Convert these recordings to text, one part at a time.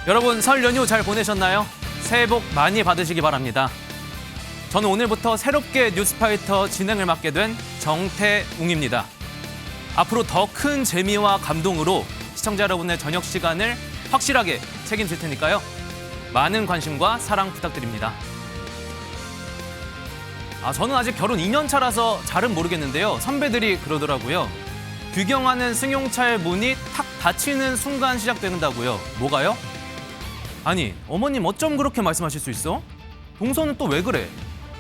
여러분 설 연휴 잘 보내셨나요? 새해 복 많이 받으시기 바랍니다. 저는 오늘부터 새롭게 뉴스파이터 진행을 맡게 된 정태웅입니다. 앞으로 더 큰 재미와 감동으로 시청자 여러분의 저녁 시간을 확실하게 책임질 테니까요. 많은 관심과 사랑 부탁드립니다. 저는 아직 결혼 2년 차라서 잘은 모르겠는데요. 선배들이 그러더라고요. 귀경하는 승용차의 문이 탁 닫히는 순간 시작된다고요. 뭐가요? 아니, 어머님 어쩜 그렇게 말씀하실 수 있어? 동서는 또 왜 그래?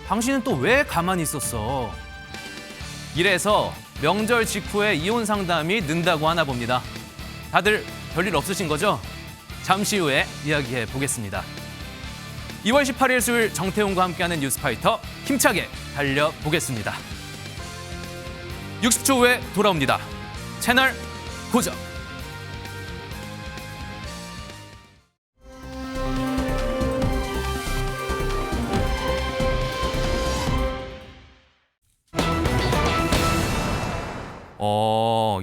당신은 또 왜 가만히 있었어? 이래서 명절 직후에 이혼 상담이 는다고 하나 봅니다. 다들 별일 없으신 거죠? 잠시 후에 이야기해 보겠습니다. 2월 18일 수요일 정태웅과 함께하는 뉴스파이터 힘차게 달려보겠습니다. 60초 후에 돌아옵니다. 채널 고정.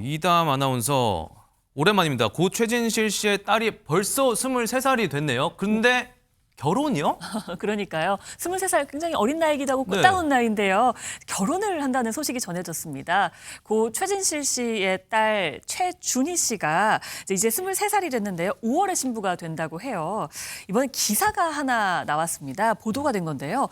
이담 아나운서 오랜만입니다. 고 최진실 씨의 딸이 벌써 23살이 됐네요. 근데 결혼이요? 그러니까요. 23살 굉장히 어린 나이기도 하고 꽃다운 나이인데요. 결혼을 한다는 소식이 전해졌습니다. 고 최진실 씨의 딸 최준희 씨가 이제 23살이 됐는데요. 5월에 신부가 된다고 해요. 이번에 기사가 하나 나왔습니다. 보도가 된 건데요.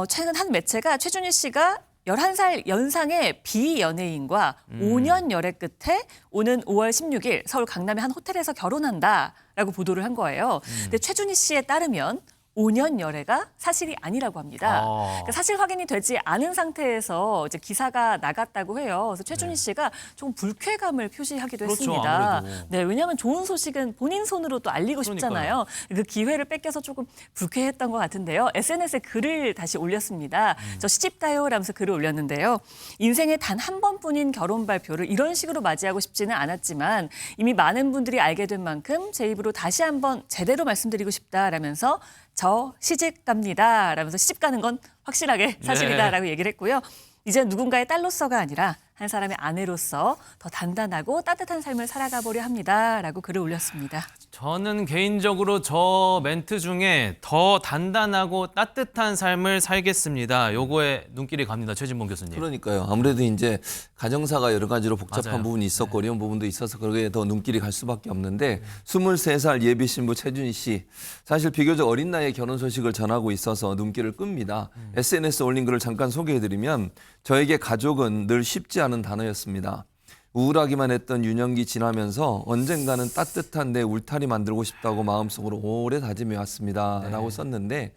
최근 한 매체가 최준희 씨가 11살 연상의 비연예인과 5년 열애 끝에 오는 5월 16일 서울 강남의 한 호텔에서 결혼한다라고 보도를 한 거예요. 근데 최준희 씨에 따르면 5년 열애가 사실이 아니라고 합니다. 그러니까 사실 확인이 되지 않은 상태에서 이제 기사가 나갔다고 해요. 그래서 최준희 씨가 조금 불쾌감을 표시하기도 했습니다. 아무래도. 네, 왜냐하면 좋은 소식은 본인 손으로 또 알리고 싶잖아요. 그 기회를 뺏겨서 조금 불쾌했던 것 같은데요. SNS에 글을 다시 올렸습니다. 저 시집가요 라면서 글을 올렸는데요. 인생에 단 한 번뿐인 결혼 발표를 이런 식으로 맞이하고 싶지는 않았지만 이미 많은 분들이 알게 된 만큼 제 입으로 다시 한번 제대로 말씀드리고 싶다라면서 저 시집 갑니다 라면서 시집 가는 건 확실하게 사실이다라고 얘기를 했고요. 이제 누군가의 딸로서가 아니라 한 사람의 아내로서 더 단단하고 따뜻한 삶을 살아가 보려 합니다라고 글을 올렸습니다. 저는 개인적으로 저 멘트 중에 더 단단하고 따뜻한 삶을 살겠습니다. 요거에 눈길이 갑니다. 최진봉 교수님. 그러니까요. 아무래도 이제 가정사가 여러 가지로 복잡한 맞아요. 부분이 있었고 어려운 부분도 있어서 그러게 더 눈길이 갈 수밖에 없는데 23살 예비 신부 최준희 씨 사실 비교적 어린 나이에 결혼 소식을 전하고 있어서 눈길을 끕니다. SNS 올린 글을 잠깐 소개해드리면 저에게 가족은 늘 쉽지 않은 단어였습니다. 우울하기만 했던 유년기 지나면서 언젠가는 따뜻한 내 울타리 만들고 싶다고 마음속으로 오래 다짐해 왔습니다. 라고 썼는데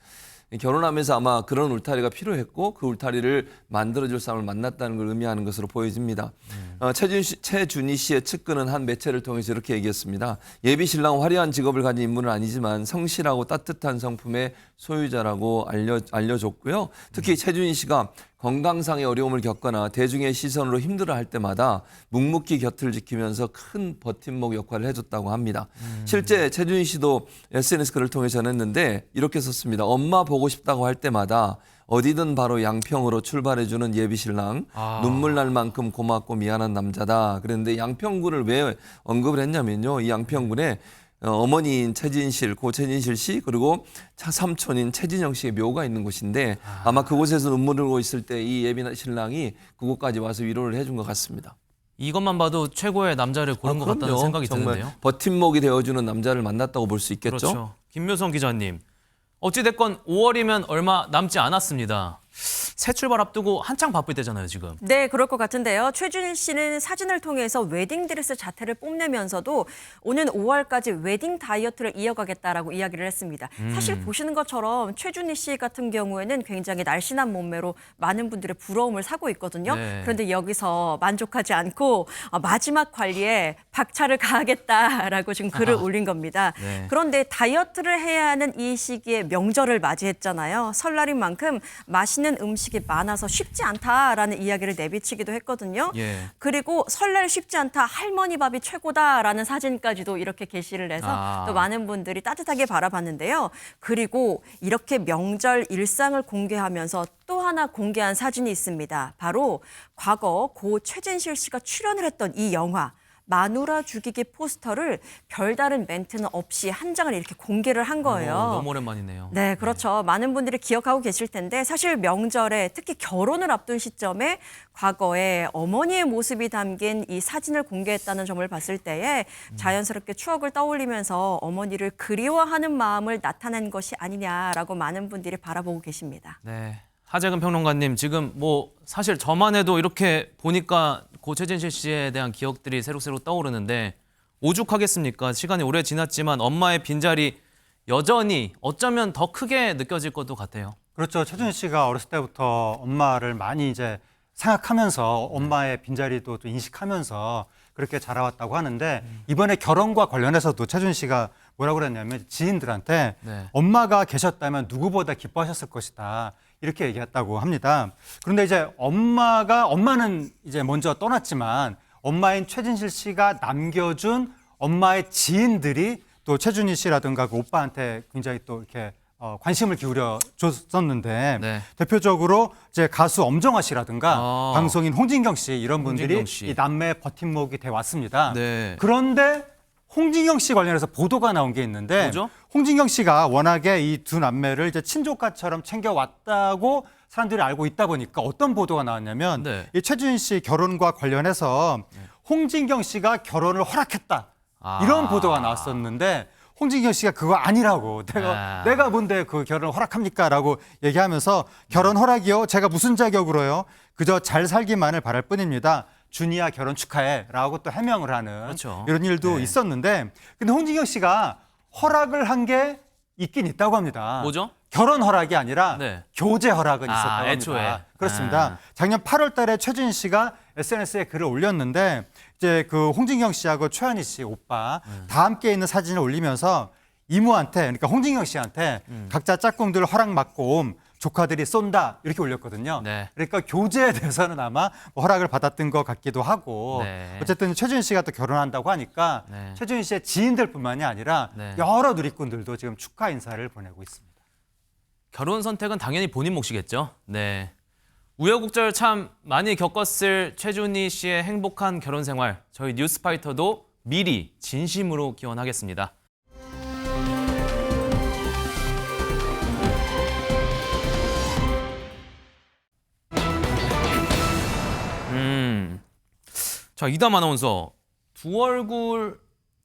결혼하면서 아마 그런 울타리가 필요했고 그 울타리를 만들어줄 사람을 만났다는 걸 의미하는 것으로 보여집니다. 최준희 씨의 측근은 한 매체를 통해서 이렇게 얘기했습니다. 예비 신랑은 화려한 직업을 가진 인물은 아니지만 성실하고 따뜻한 성품의 소유자라고 알려줬고요. 특히 최준희 씨가 건강상의 어려움을 겪거나 대중의 시선으로 힘들어할 때마다 묵묵히 곁을 지키면서 큰 버팀목 역할을 해줬다고 합니다. 실제 최준희 씨도 SNS 글을 통해 전했는데 이렇게 썼습니다. 엄마 보고 싶다고 할 때마다 어디든 바로 양평으로 출발해주는 예비신랑 눈물 날 만큼 고맙고 미안한 남자다. 그런데 양평군을 왜 언급을 했냐면요. 이 양평군에 어머니인 최진실, 고 최진실 씨 그리고 차삼촌인 최진영 씨의 묘가 있는 곳인데 아마 그곳에서 눈물을 흘리고 있을 때 이 예비 신랑이 그곳까지 와서 위로를 해준 것 같습니다. 이것만 봐도 최고의 남자를 고른 것 같다는 그럼요. 생각이 정말 드는데요. 버팀목이 되어주는 남자를 만났다고 볼 수 있겠죠. 그렇죠. 김묘성 기자님. 어찌됐건 5월이면 얼마 남지 않았습니다. 새 출발 앞두고 한창 바쁠 때잖아요, 지금. 네, 그럴 것 같은데요. 최준희 씨는 사진을 통해서 웨딩드레스 자태를 뽐내면서도 오는 5월까지 웨딩 다이어트를 이어가겠다라고 이야기를 했습니다. 사실 보시는 것처럼 최준희 씨 같은 경우에는 굉장히 날씬한 몸매로 많은 분들의 부러움을 사고 있거든요. 네. 그런데 여기서 만족하지 않고 마지막 관리에 박차를 가하겠다라고 지금 글을 올린 겁니다. 네. 그런데 다이어트를 해야 하는 이 시기에 명절을 맞이했잖아요. 설날인 만큼 맛있는 음식이 많아서 쉽지 않다라는 이야기를 내비치기도 했거든요. 예. 그리고 설날 쉽지 않다, 할머니 밥이 최고다라는 사진까지도 이렇게 게시를 해서 또 많은 분들이 따뜻하게 바라봤는데요. 그리고 이렇게 명절 일상을 공개하면서 또 하나 공개한 사진이 있습니다. 바로 과거 고 최진실 씨가 출연을 했던 이 영화 마누라 죽이기 포스터를 별다른 멘트는 없이 한 장을 이렇게 공개를 한 거예요. 너무 오랜만이네요. 네, 그렇죠. 많은 분들이 기억하고 계실 텐데 사실 명절에 특히 결혼을 앞둔 시점에 과거에 어머니의 모습이 담긴 이 사진을 공개했다는 점을 봤을 때에 자연스럽게 추억을 떠올리면서 어머니를 그리워하는 마음을 나타낸 것이 아니냐라고 많은 분들이 바라보고 계십니다. 네. 하재근 평론가님, 지금 뭐 사실 저만 해도 이렇게 보니까 고 최진실 씨에 대한 기억들이 새록새록 떠오르는데 오죽하겠습니까? 시간이 오래 지났지만 엄마의 빈자리 여전히 어쩌면 더 크게 느껴질 것도 같아요. 그렇죠. 최준실 씨가 어렸을 때부터 엄마를 많이 이제 생각하면서 엄마의 빈자리도 또 인식하면서 그렇게 자라왔다고 하는데 이번에 결혼과 관련해서도 최준실 씨가 뭐라고 그랬냐면 지인들한테 네. 엄마가 계셨다면 누구보다 기뻐하셨을 것이다. 이렇게 얘기했다고 합니다. 그런데 이제 엄마는 이제 먼저 떠났지만 엄마인 최진실 씨가 남겨준 엄마의 지인들이 또 최준희 씨라든가 그 오빠한테 굉장히 또 이렇게 관심을 기울여 줬었는데 네. 대표적으로 이제 가수 엄정화 씨라든가 아. 방송인 홍진경 씨 이런 분들이 홍진경 씨. 이 남매의 버팀목이 돼 왔습니다. 네. 그런데 홍진경 씨 관련해서 보도가 나온 게 있는데 뭐죠? 홍진경 씨가 워낙에 이 두 남매를 이제 친조카처럼 챙겨왔다고 사람들이 알고 있다 보니까 어떤 보도가 나왔냐면 네. 이 최준희 씨 결혼과 관련해서 홍진경 씨가 결혼을 허락했다. 아. 이런 보도가 나왔었는데 홍진경 씨가 그거 아니라고 아. 내가 뭔데 그 결혼을 허락합니까? 라고 얘기하면서 결혼 허락이요? 제가 무슨 자격으로요? 그저 잘 살기만을 바랄 뿐입니다. 준이야 결혼 축하해 라고 또 해명을 하는 그렇죠. 이런 일도 네. 있었는데 근데 홍진경 씨가 허락을 한 게 있긴 있다고 합니다. 뭐죠? 결혼 허락이 아니라 네. 교제 허락은 아, 있었다고 애초에. 합니다. 그렇습니다. 아. 작년 8월 달에 최준희 씨가 SNS에 글을 올렸는데 이제 그 홍진경 씨하고 최한희 씨 오빠 다 함께 있는 사진을 올리면서 이모한테 그러니까 홍진경 씨한테 각자 짝꿍들 허락 받고 옴 조카들이 쏜다 이렇게 올렸거든요. 네. 그러니까 교제에 대해서는 아마 뭐 허락을 받았던 것 같기도 하고 네. 어쨌든 최준희 씨가 또 결혼한다고 하니까 네. 최준희 씨의 지인들뿐만이 아니라 네. 여러 누리꾼들도 지금 축하 인사를 보내고 있습니다. 결혼 선택은 당연히 본인 몫이겠죠. 네. 우여곡절 참 많이 겪었을 최준희 씨의 행복한 결혼 생활. 저희 뉴스파이터도 미리 진심으로 기원하겠습니다. 자, 이담 아나운서. 두 얼굴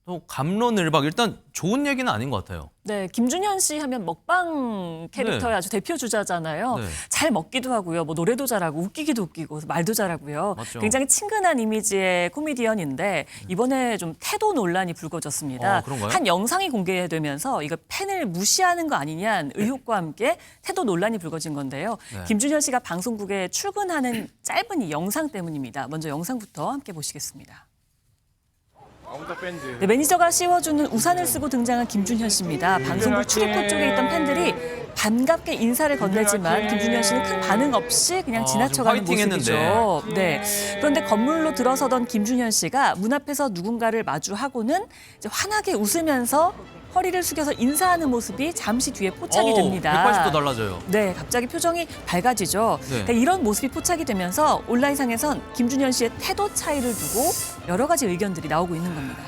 또 갑론을박. 일단 좋은 얘기는 아닌 것 같아요. 네, 김준현 씨 하면 먹방 캐릭터의 네. 아주 대표 주자잖아요. 네. 잘 먹기도 하고요. 뭐 노래도 잘하고 웃기기도 웃기고 말도 잘하고요. 맞죠. 굉장히 친근한 이미지의 코미디언인데 이번에 좀 태도 논란이 불거졌습니다. 그런가요? 한 영상이 공개되면서 이거 팬을 무시하는 거 아니냐는 의혹과 함께 태도 논란이 불거진 건데요. 네. 김준현 씨가 방송국에 출근하는 짧은 이 영상 때문입니다. 먼저 영상부터 함께 보시겠습니다. 네, 매니저가 씌워주는 우산을 쓰고 등장한 김준현 씨입니다. 방송국 출입구 쪽에 있던 팬들이 반갑게 인사를 건네지만 김준현 씨는 큰 반응 없이 그냥 지나쳐가는 좀 모습이죠. 네. 그런데 건물로 들어서던 김준현 씨가 문 앞에서 누군가를 마주하고는 이제 환하게 웃으면서 허리를 숙여서 인사하는 모습이 잠시 뒤에 포착이 됩니다. 180도 달라져요. 네, 갑자기 표정이 밝아지죠. 네. 그러니까 이런 모습이 포착이 되면서 온라인상에선 김준현 씨의 태도 차이를 두고 여러 가지 의견들이 나오고 있는 겁니다.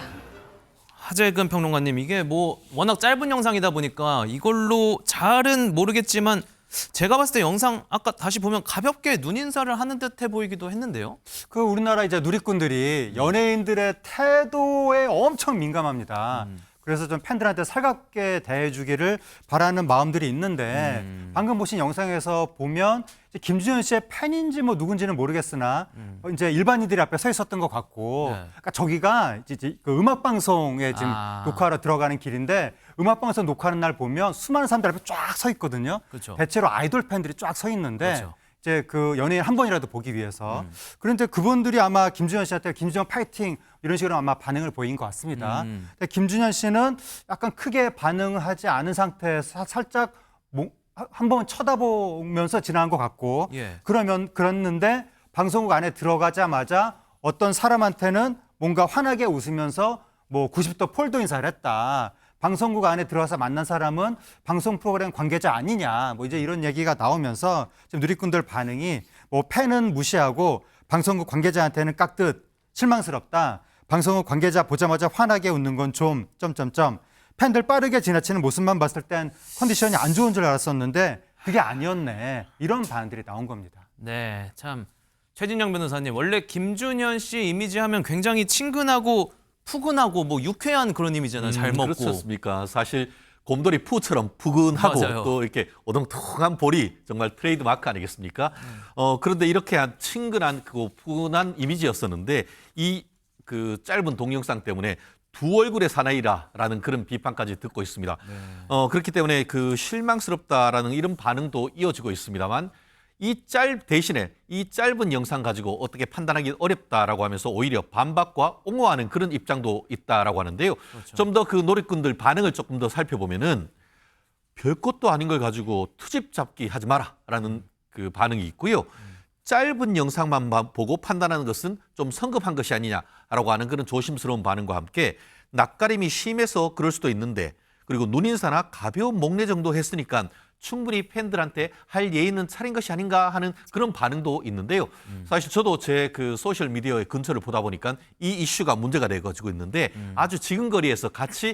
하재근 평론가님, 이게 뭐 워낙 짧은 영상이다 보니까 이걸로 잘은 모르겠지만 제가 봤을 때 영상 아까 다시 보면 가볍게 눈인사를 하는 듯해 보이기도 했는데요. 그 우리나라 이제 누리꾼들이 연예인들의 태도에 엄청 민감합니다. 그래서 좀 팬들한테 살갑게 대해주기를 바라는 마음들이 있는데 방금 보신 영상에서 보면 이제 김준현 씨의 팬인지 뭐 누군지는 모르겠으나 이제 일반인들이 앞에 서 있었던 것 같고 네. 그러니까 저기가 이제 그 음악 방송에 지금 녹화하러 들어가는 길인데 음악 방송 녹화하는 날 보면 수많은 사람들 앞에 쫙 서 있거든요. 그렇죠. 대체로 아이돌 팬들이 쫙 서 있는데 그렇죠. 이제 그 연예인 한 번이라도 보기 위해서 그런데 그분들이 아마 김준현 씨한테 김준현 파이팅 이런 식으로 아마 반응을 보인 것 같습니다. 근데 김준현 씨는 약간 크게 반응하지 않은 상태에서 살짝 한번 쳐다보면서 지나간 것 같고 예. 그랬는데 방송국 안에 들어가자마자 어떤 사람한테는 뭔가 환하게 웃으면서 뭐 90도 폴더 인사를 했다. 방송국 안에 들어와서 만난 사람은 방송 프로그램 관계자 아니냐. 뭐 이제 이런 얘기가 나오면서 지금 누리꾼들 반응이 뭐 팬은 무시하고 방송국 관계자한테는 깍듯 실망스럽다. 방송국 관계자 보자마자 환하게 웃는 건 좀 점점점. 팬들 빠르게 지나치는 모습만 봤을 땐 컨디션이 안 좋은 줄 알았었는데 그게 아니었네. 이런 반응들이 나온 겁니다. 네, 참 최진영 변호사님 원래 김준현 씨 이미지 하면 굉장히 친근하고 푸근하고 뭐 유쾌한 그런 이미지잖아요. 잘 먹고. 그렇지 않습니까? 사실 곰돌이 푸처럼 푸근하고 맞아요. 또 이렇게 오동통한 볼이 정말 트레이드 마크 아니겠습니까? 그런데 이렇게 한 친근한 그 푸근한 이미지였었는데 이 그 짧은 동영상 때문에 두 얼굴의 사나이라라는 그런 비판까지 듣고 있습니다. 그렇기 때문에 그 실망스럽다라는 이런 반응도 이어지고 있습니다만 대신에 이 짧은 영상 가지고 어떻게 판단하기 어렵다라고 하면서 오히려 반박과 옹호하는 그런 입장도 있다라고 하는데요. 좀 더 그 노력꾼들 반응을 조금 더 살펴보면은 별것도 아닌 걸 가지고 트집 잡기 하지 마라라는 그 반응이 있고요. 짧은 영상만 보고 판단하는 것은 좀 성급한 것이 아니냐라고 하는 그런 조심스러운 반응과 함께 낯가림이 심해서 그럴 수도 있는데 그리고 눈인사나 가벼운 목례 정도 했으니까 충분히 팬들한테 할 예의는 차린 것이 아닌가 하는 그런 반응도 있는데요. 사실 저도 제 그 소셜 미디어의 근처를 보다 보니까 이 이슈가 문제가 돼가지고 있는데 아주 지근거리에서 같이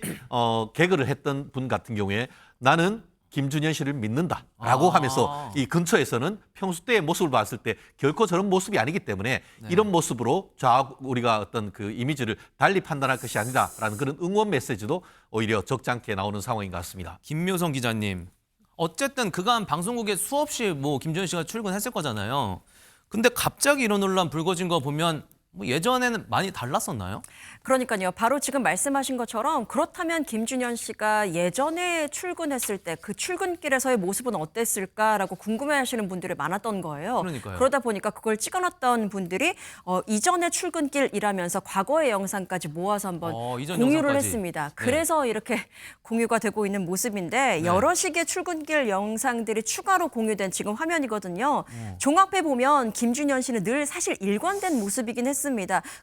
개그를 했던 분 같은 경우에 나는 김준현 씨를 믿는다라고 하면서 이 근처에서는 평소 때의 모습을 봤을 때 결코 저런 모습이 아니기 때문에 이런 모습으로 우리가 어떤 그 이미지를 달리 판단할 것이 아니다라는 그런 응원 메시지도 오히려 적잖게 나오는 상황인 것 같습니다. 김묘성 기자님. 어쨌든 그간 방송국에 수없이 뭐 김준현 씨가 출근했을 거잖아요. 근데 갑자기 이런 논란 불거진 거 보면 뭐 예전에는 많이 달랐었나요? 그러니까요. 바로 지금 말씀하신 것처럼 그렇다면 김준현 씨가 예전에 출근했을 때 그 출근길에서의 모습은 어땠을까라고 궁금해하시는 분들이 많았던 거예요. 그러니까요. 그러다 보니까 그걸 찍어놨던 분들이 이전의 출근길이라면서 과거의 영상까지 모아서 한번 이전 공유를 영상까지. 했습니다. 네. 그래서 이렇게 공유가 되고 있는 모습인데 여러 식의 출근길 영상들이 추가로 공유된 지금 화면이거든요. 종합해 보면 김준현 씨는 늘 사실 일관된 모습이긴 했습니다.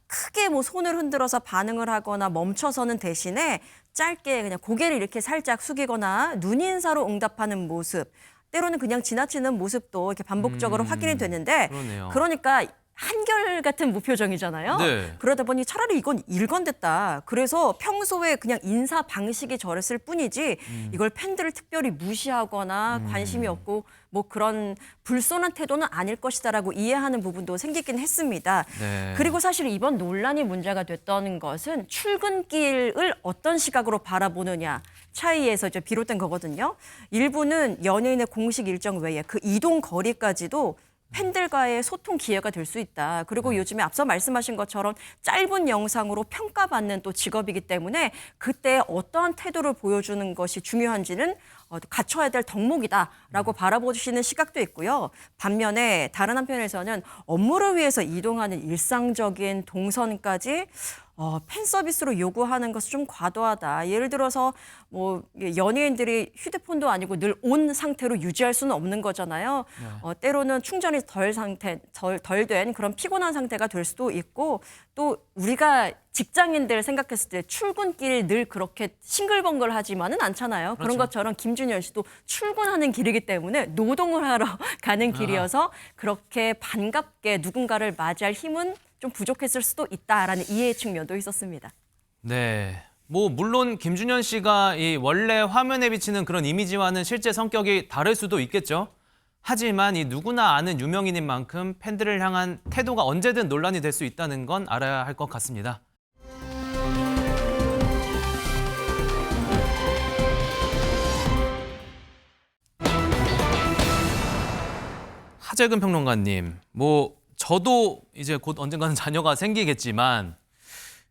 크게 뭐 손을 흔들어서 반응을 하거나 멈춰서는 대신에 짧게 그냥 고개를 이렇게 살짝 숙이거나 눈인사로 응답하는 모습, 때로는 그냥 지나치는 모습도 이렇게 반복적으로 확인이 되는데 그러네요. 그러니까 한결같은 무표정이잖아요. 네. 그러다 보니 차라리 이건 일관됐다. 그래서 평소에 그냥 인사 방식이 저랬을 뿐이지 이걸 팬들을 특별히 무시하거나 관심이 없고 뭐 그런 불손한 태도는 아닐 것이다라고 이해하는 부분도 생기긴 했습니다. 네. 그리고 사실 이번 논란이 문제가 됐던 것은 출근길을 어떤 시각으로 바라보느냐 차이에서 이제 비롯된 거거든요. 일부는 연예인의 공식 일정 외에 그 이동 거리까지도 팬들과의 소통 기회가 될 수 있다. 그리고 요즘에 앞서 말씀하신 것처럼 짧은 영상으로 평가받는 또 직업이기 때문에 그때 어떠한 태도를 보여주는 것이 중요한지는 갖춰야 될 덕목이다라고 바라보시는 시각도 있고요. 반면에 다른 한편에서는 업무를 위해서 이동하는 일상적인 동선까지 팬 서비스로 요구하는 것은 좀 과도하다. 예를 들어서 뭐 연예인들이 휴대폰도 아니고 늘 온 상태로 유지할 수는 없는 거잖아요. 때로는 충전이 덜 된 그런 피곤한 상태가 될 수도 있고 또 우리가 직장인들 생각했을 때 출근길 늘 그렇게 싱글벙글 하지만은 않잖아요. 그런 것처럼 김준현 씨도 출근하는 길이기 때문에 노동을 하러 가는 길이어서 그렇게 반갑게 누군가를 맞이할 힘은 좀 부족했을 수도 있다라는 이해의 측면도 있었습니다. 네. 뭐 물론 김준현 씨가 이 원래 화면에 비치는 그런 이미지와는 실제 성격이 다를 수도 있겠죠. 하지만 이 누구나 아는 유명인인 만큼 팬들을 향한 태도가 언제든 논란이 될 수 있다는 건 알아야 할 것 같습니다. 하재근 평론가님, 뭐 저도 이제 곧 언젠가는 자녀가 생기겠지만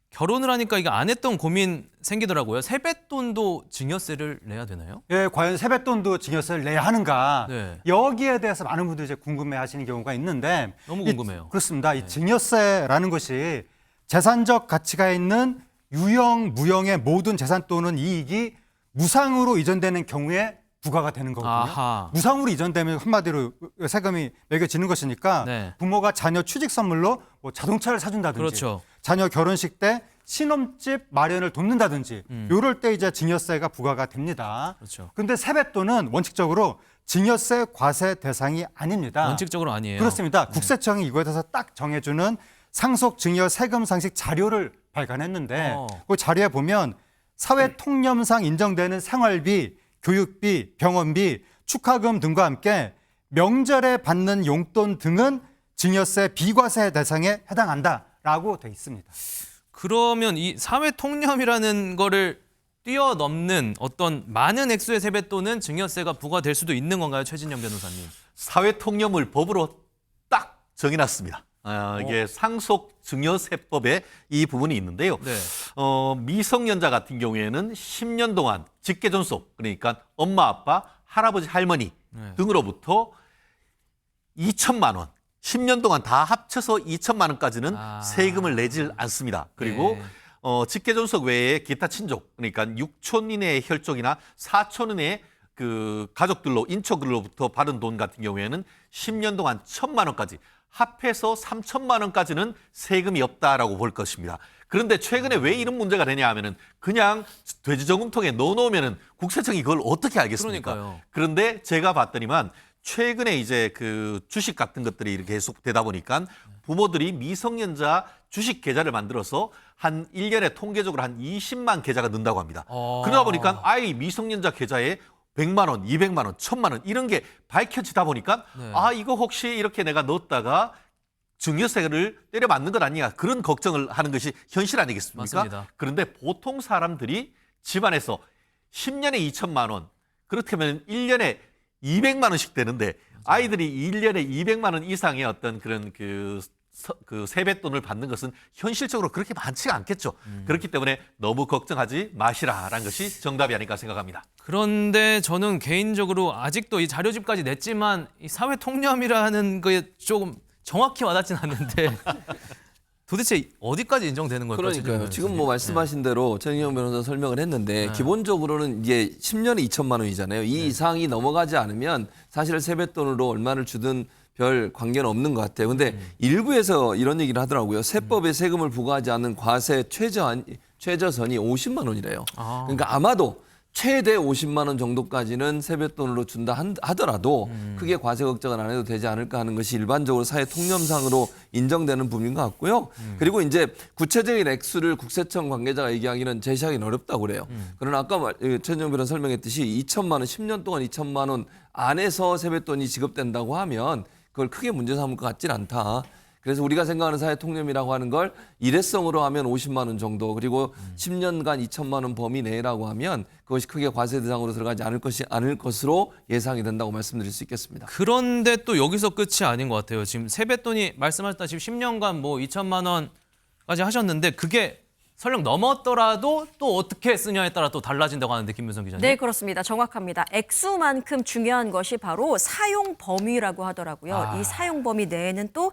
결혼을 하니까 이게 안 했던 고민 생기더라고요. 세뱃돈도 증여세를 내야 되나요? 예, 과연 세뱃돈도 증여세를 내야 하는가? 네. 여기에 대해서 많은 분들이 이제 궁금해하시는 경우가 있는데 너무 궁금해요. 그렇습니다. 이 증여세라는 것이 재산적 가치가 있는 유형, 무형의 모든 재산 또는 이익이 무상으로 이전되는 경우에 부과가 되는 거거든요. 아하. 무상으로 이전되면 한마디로 세금이 매겨지는 것이니까 네. 부모가 자녀 취직 선물로 뭐 자동차를 사준다든지 그렇죠. 자녀 결혼식 때 신혼집 마련을 돕는다든지 이럴 때 이제 증여세가 부과가 됩니다. 그렇죠. 그런데 세뱃돈은 원칙적으로 증여세 과세 대상이 아닙니다. 원칙적으로 아니에요. 그렇습니다. 국세청이 이거에 대해서 딱 정해주는 상속 증여 세금 상식 자료를 발간했는데 어. 그 자료에 보면 사회 통념상 인정되는 생활비, 교육비, 병원비, 축하금 등과 함께 명절에 받는 용돈 등은 증여세 비과세 대상에 해당한다라고 돼 있습니다. 그러면 이 사회 통념이라는 거를 뛰어넘는 어떤 많은 액수의 세뱃돈은 증여세가 부과될 수도 있는 건가요, 최진영 변호사님? 사회 통념을 법으로 딱 정해놨습니다. 이게 상속 증여세법에 이 부분이 있는데요. 네. 미성년자 같은 경우에는 10년 동안 직계 존속, 그러니까 엄마, 아빠, 할아버지, 할머니 등으로부터 2천만 원, 10년 동안 다 합쳐서 2천만 원까지는 세금을 내질 않습니다. 그리고 직계 존속 외에 기타 친족, 그러니까 6촌 이내의 혈족이나 4촌 이내의 그 가족들로 인척들로부터 받은 돈 같은 경우에는 10년 동안 1천만 원까지 합해서 3천만 원까지는 세금이 없다라고 볼 것입니다. 그런데 최근에 왜 이런 문제가 되냐 하면은 그냥 돼지저금통에 넣어놓으면은 국세청이 그걸 어떻게 알겠습니까? 그러니까요. 그런데 제가 봤더니만 최근에 이제 그 주식 같은 것들이 이렇게 계속 되다 보니까 부모들이 미성년자 주식 계좌를 만들어서 한 1년에 통계적으로 한 20만 계좌가 는다고 합니다. 그러다 보니까 아이 미성년자 계좌에 100만 원, 200만 원, 1000만 원 이런 게 밝혀지다 보니까 이거 혹시 이렇게 내가 넣었다가 증여세를 때려 맞는 것 아니냐 그런 걱정을 하는 것이 현실 아니겠습니까? 맞습니다. 그런데 보통 사람들이 집안에서 10년에 2천만 원 그렇다면 1년에 200만 원씩 되는데 아이들이 1년에 200만 원 이상의 어떤 그런 그 세뱃돈을 받는 것은 현실적으로 그렇게 많지가 않겠죠. 그렇기 때문에 너무 걱정하지 마시라라는 것이 정답이 아닐까 생각합니다. 그런데 저는 개인적으로 아직도 이 자료집까지 냈지만 이 사회 통념이라는 거에 조금 정확히 와닿지는 않는데 도대체 어디까지 인정되는 걸까요? 그러니까요. 지금 뭐 말씀하신 대로 정의용 변호사 설명을 했는데 기본적으로는 이게 10년에 2천만 원이잖아요. 이 이상이 넘어가지 않으면 사실 세뱃돈으로 얼마를 주든 별 관계는 없는 것 같아요. 근데 일부에서 이런 얘기를 하더라고요. 세법에 세금을 부과하지 않는 과세 최저선이 50만 원이래요. 그러니까 아마도 최대 50만 원 정도까지는 세뱃돈으로 준다 하더라도 크게 과세 걱정은 안 해도 되지 않을까 하는 것이 일반적으로 사회 통념상으로 인정되는 부분인 것 같고요. 그리고 이제 구체적인 액수를 국세청 관계자가 얘기하기는 제시하기는 어렵다고 그래요. 그러나 아까 최진영 변호사 설명했듯이 2천만 원, 10년 동안 2천만 원 안에서 세뱃돈이 지급된다고 하면 그걸 크게 문제 삼을 것 같진 않다. 그래서 우리가 생각하는 사회 통념이라고 하는 걸 일회성으로 하면 50만 원 정도 그리고 10년간 2천만 원 범위 내라고 하면 그것이 크게 과세 대상으로 들어가지 않을 것으로 예상이 된다고 말씀드릴 수 있겠습니다. 그런데 또 여기서 끝이 아닌 것 같아요. 지금 세뱃돈이 말씀하셨다시피 10년간 뭐 2천만 원까지 하셨는데 그게 설령 넘었더라도 또 어떻게 쓰냐에 따라 또 달라진다고 하는데 김문성 기자님. 네, 그렇습니다. 정확합니다. 액수만큼 중요한 것이 바로 사용 범위라고 하더라고요. 이 사용 범위 내에는 또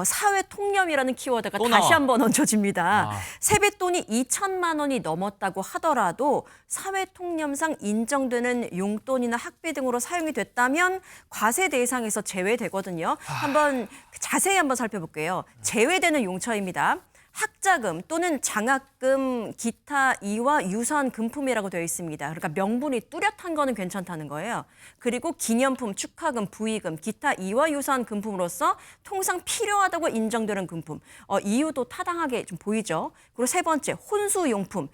사회 통념이라는 키워드가 또 다시 나와. 한번 얹혀집니다. 세뱃돈이 2천만 원이 넘었다고 하더라도 사회 통념상 인정되는 용돈이나 학비 등으로 사용이 됐다면 과세 대상에서 제외되거든요. 한번 자세히 한번 살펴볼게요. 제외되는 용처입니다. 학자금 또는 장학금, 기타 이와 유사한 금품이라고 되어 있습니다. 그러니까 명분이 뚜렷한 거는 괜찮다는 거예요. 그리고 기념품, 축하금, 부의금, 기타 이와 유사한 금품으로서 통상 필요하다고 인정되는 금품. 이유도 타당하게 좀 보이죠. 그리고 세 번째, 혼수용품.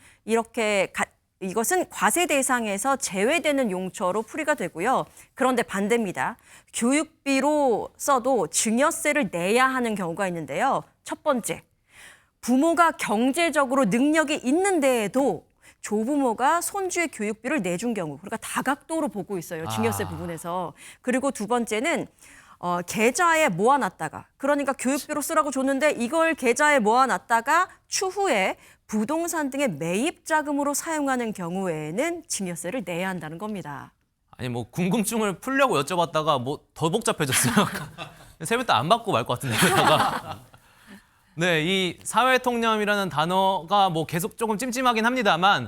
이것은 과세 대상에서 제외되는 용처로 풀이가 되고요. 그런데 반대입니다. 교육비로 써도 증여세를 내야 하는 경우가 있는데요. 첫 번째. 부모가 경제적으로 능력이 있는데에도 조부모가 손주의 교육비를 내준 경우, 그러니까 다각도로 보고 있어요. 증여세 부분에서. 그리고 두 번째는 계좌에 모아놨다가, 그러니까 교육비로 쓰라고 줬는데 이걸 계좌에 모아놨다가 추후에 부동산 등의 매입 자금으로 사용하는 경우에는 증여세를 내야 한다는 겁니다. 아니 뭐 궁금증을 풀려고 여쭤봤다가 뭐 더 복잡해졌어요. 세뱃돈 안 받고 말 것 같은데. 네, 이 사회통념이라는 단어가 뭐 계속 조금 찜찜하긴 합니다만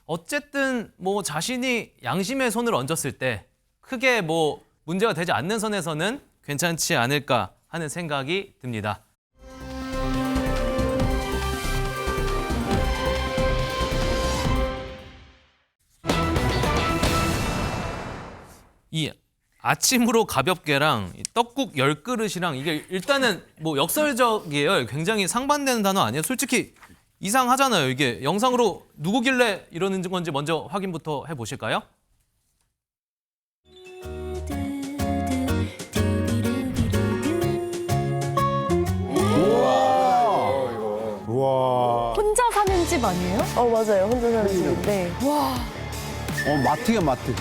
어쨌든 뭐 자신이 양심의 손을 얹었을 때 크게 뭐 문제가 되지 않는 선에서는 괜찮지 않을까 하는 생각이 듭니다. 이 아침으로 가볍게랑 이 떡국 10그릇이랑 이게 일단은 뭐 역설적이에요. 굉장히 상반되는 단어 아니에요? 솔직히 이상하잖아요. 이게 영상으로 누구길래 이러는 건지 먼저 확인부터 해보실까요? 우와. 혼자 사는 집 아니에요? 맞아요. 혼자 사는 집인데. 마트야, 마트.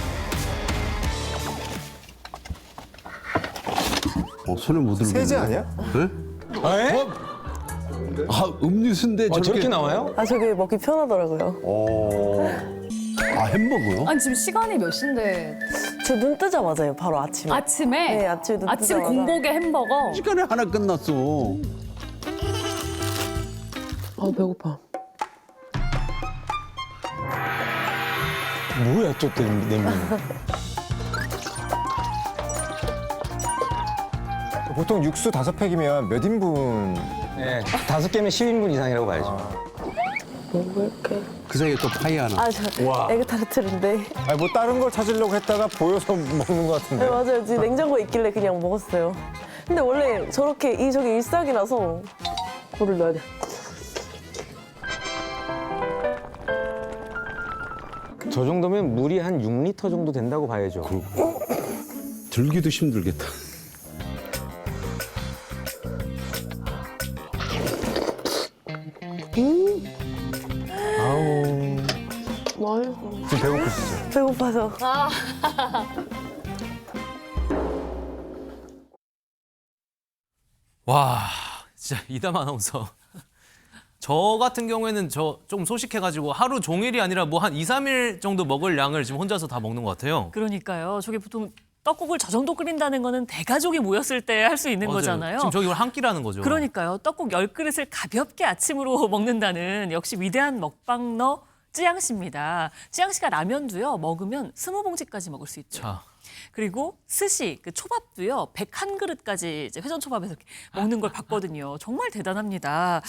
손을 못 들고. 세제 아니야? 네? 음료수인데 저렇게 나와요? 저게 먹기 편하더라고요. 햄버거요? 아니 지금 시간이 몇 시인데 저 눈 뜨자마자요. 바로 아침에. 아침에? 네, 아침에 눈 아침 뜨자마자. 공복에 햄버거? 시간에 하나 끝났어. 배고파. 뭐야, 저 냉면. 보통 육수 5팩이면 몇 인분? 네, 5개면 10인분 이상이라고 봐야죠. 먹을게. 그 사이에 또 파이 하나. 저 에그타르트인데. 아니, 뭐 다른 걸 찾으려고 했다가 보여서 먹는 것 같은데. 네, 맞아요. 지금 냉장고에 있길래 그냥 먹었어요. 근데 원래 저게 일상이라서 물을 넣어야 돼. 저 정도면 물이 한 6리터 정도 된다고 봐야죠. 들기도 힘들겠다. 맛있어. 지금 배고프시죠? 배고파서. 와, 진짜 이담 아나운서. 저 같은 경우에는 저 좀 소식해가지고 하루 종일이 아니라 뭐 한 2, 3일 정도 먹을 양을 지금 혼자서 다 먹는 것 같아요. 그러니까요. 저게 보통 떡국을 저 정도 끓인다는 거는 대가족이 모였을 때 할 수 있는 맞아요. 거잖아요. 지금 저기 한 끼라는 거죠. 그러니까요. 떡국 10그릇을 가볍게 아침으로 먹는다는 역시 위대한 먹방러 찌양 씨입니다. 찌양 씨가 라면도요. 먹으면 20봉지까지 먹을 수 있죠. 자, 그리고 스시, 그 초밥도요. 101그릇까지 이제 회전 초밥에서 이렇게 먹는 걸 봤거든요. 정말 대단합니다.